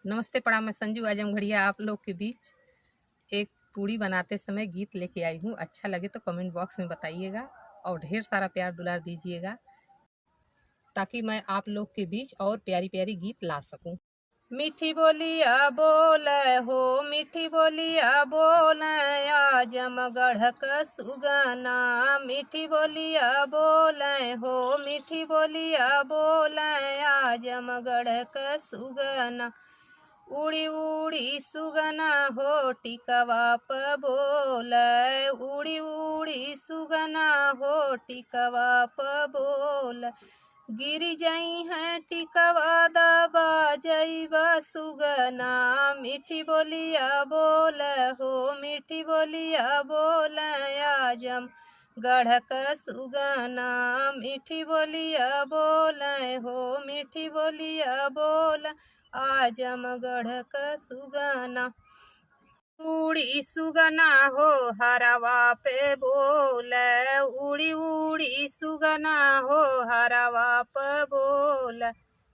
नमस्ते प्रणाम। मैं संजू आजमगढ़िया आप लोग के बीच एक पूड़ी बनाते समय गीत लेके आई हूँ। अच्छा लगे तो कमेंट बॉक्स में बताइएगा और ढेर सारा प्यार दुलार दीजिएगा ताकि मैं आप लोग के बीच और प्यारी प्यारी गीत ला सकूं। मीठी बोलिया बोल हो, मीठी बोलिया बोल आजमगढ़ का सुगना। मीठी बोलिया बोल हो, मीठी बोलिया बोल आजमगढ़ का सुगना। उड़ी उड़ी सुगना हो टिकवा प बोल, उड़ी उड़ी सुगना हो टिकवा प बोल। गिरी जाई है टिकवा दबा जईबा सुगना। मीठी बोलिया बोल हो, मीठी बोलिया बोल आजम गढ़ का सुगना। मीठी बोलिया बोल हो, मीठी बोलिया बोल आजमगढ़ का सुगना। उड़ी सुगना हो हरवा पे बोल, उड़ी उड़ी सुगना हो हरवा पे बोल।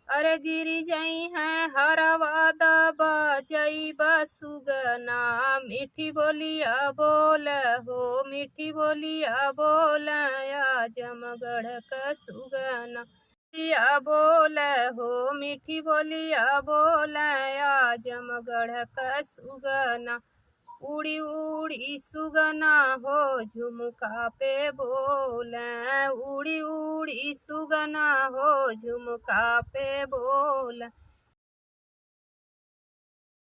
अरे गिरी जाई है हरवा दबा जईबा सुगना। मीठी बोलिया बोल हो, मीठी बोलिया बोल आजमगढ़ का सुगना। बोलिया बोल हो, मीठी बोलिया बोल आजमगढ़ का सुगना। उड़ी उड़ी सुगना हो झुमका पे बोल, उड़ी उड़ी सुगना हो झुमका पे बोल।